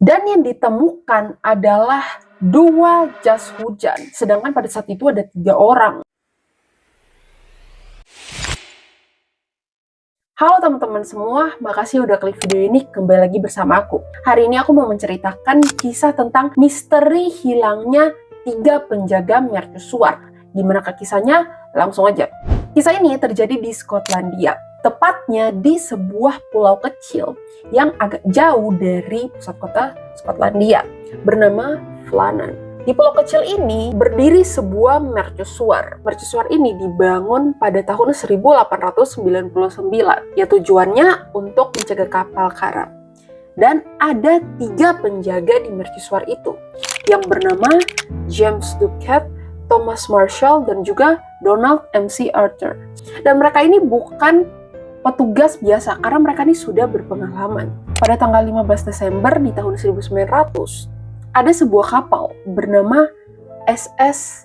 Dan yang ditemukan adalah 2 jas hujan, sedangkan pada saat itu ada 3 orang. Halo teman-teman semua, makasih udah klik video ini, kembali lagi bersama aku. Hari ini aku mau menceritakan kisah tentang misteri hilangnya 3 penjaga mercusuar. Gimana kisahnya? Langsung aja. Kisah ini terjadi di Skotlandia, tepatnya di sebuah pulau kecil yang agak jauh dari pusat kota Skotlandia, bernama Flannan. Di pulau kecil ini berdiri sebuah mercusuar. Mercusuar ini dibangun pada tahun 1899. Ya tujuannya untuk mencegah kapal karam. Dan ada 3 penjaga di mercusuar itu yang bernama James Ducat, Thomas Marshall, dan juga Donald MC Arthur. Dan mereka ini bukan petugas biasa karena mereka ini sudah berpengalaman. Pada tanggal 15 Desember di tahun 1900, ada sebuah kapal bernama SS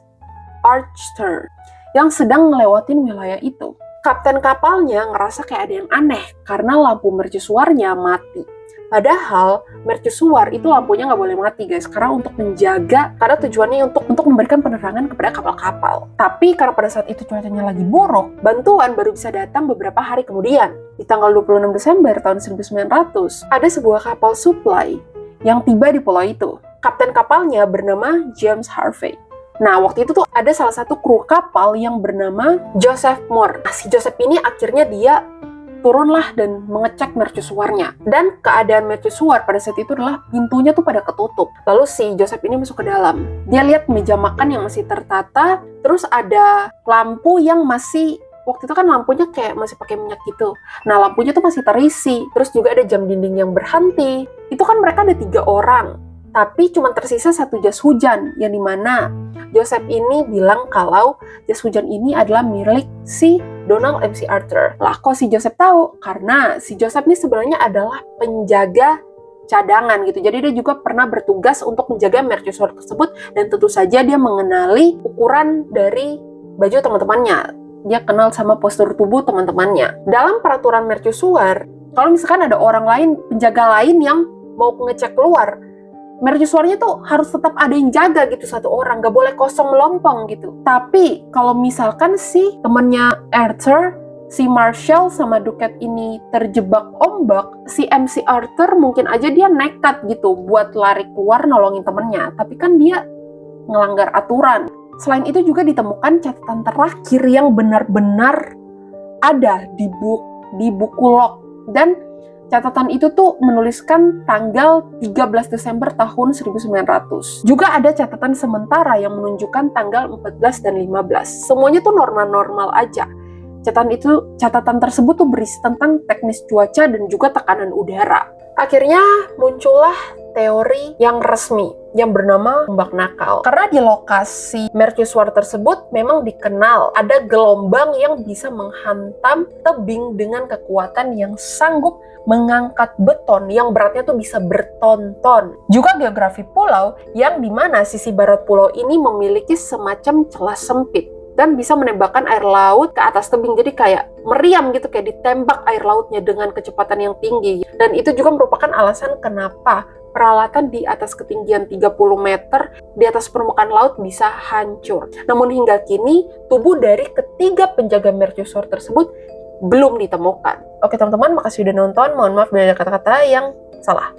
Archer yang sedang ngelewatin wilayah itu. Kapten kapalnya ngerasa kayak ada yang aneh karena lampu mercusuarnya mati. Padahal mercusuar itu lampunya nggak boleh mati guys, karena untuk menjaga, karena tujuannya untuk memberikan penerangan kepada kapal-kapal. Tapi karena pada saat itu cuacanya lagi buruk, bantuan baru bisa datang beberapa hari kemudian. Di tanggal 26 Desember tahun 1900, ada sebuah kapal supply yang tiba di pulau itu. Kapten kapalnya bernama James Harvey. Nah, waktu itu tuh ada salah satu kru kapal yang bernama Joseph Moore. Nah, si Joseph ini akhirnya dia turunlah dan mengecek mercusuarnya. Dan keadaan mercusuar pada saat itu adalah pintunya tuh pada ketutup. Lalu si Joseph ini masuk ke dalam. Dia lihat meja makan yang masih tertata, terus ada lampu yang masih, waktu itu kan lampunya kayak masih pakai minyak gitu. Nah, lampunya tuh masih terisi. Terus juga ada jam dinding yang berhenti. Itu kan mereka ada 3 orang. Tapi cuma tersisa 1 jas hujan, yang dimana Joseph ini bilang kalau jas hujan ini adalah milik si Donald MC Arthur. Lah, kok si Joseph tahu? Karena si Joseph ini sebenarnya adalah penjaga cadangan gitu. Jadi dia juga pernah bertugas untuk menjaga mercusuar tersebut, dan tentu saja dia mengenali ukuran dari baju teman-temannya. Dia kenal sama postur tubuh teman-temannya. Dalam peraturan mercusuar, kalau misalkan ada orang lain, penjaga lain yang mau ngecek keluar, mercusuarnya tuh harus tetap ada yang jaga gitu, 1 orang, gak boleh kosong melompong gitu. Tapi kalau misalkan si temennya Arthur, si Marshall sama Ducat ini terjebak ombak, si MC Arthur mungkin aja dia nekat gitu buat lari keluar nolongin temennya, tapi kan dia ngelanggar aturan. Selain itu juga ditemukan catatan terakhir yang benar-benar ada di buku log, dan catatan itu tuh menuliskan tanggal 13 Desember tahun 1900. Juga ada catatan sementara yang menunjukkan tanggal 14 dan 15. Semuanya tuh normal-normal aja. Catatan tersebut tuh berisi tentang teknis cuaca dan juga tekanan udara. Akhirnya muncullah teori yang resmi yang bernama ombak nakal. Karena di lokasi mercusuar tersebut memang dikenal ada gelombang yang bisa menghantam tebing dengan kekuatan yang sanggup mengangkat beton yang beratnya tuh bisa berton-ton. Juga geografi pulau yang dimana sisi barat pulau ini memiliki semacam celah sempit dan bisa menembakkan air laut ke atas tebing. Jadi kayak meriam gitu, kayak ditembak air lautnya dengan kecepatan yang tinggi. Dan itu juga merupakan alasan kenapa peralatan di atas ketinggian 30 meter di atas permukaan laut bisa hancur. Namun hingga kini, tubuh dari ketiga penjaga mercusuar tersebut belum ditemukan. Oke teman-teman, makasih udah nonton. Mohon maaf bila ada kata-kata yang salah.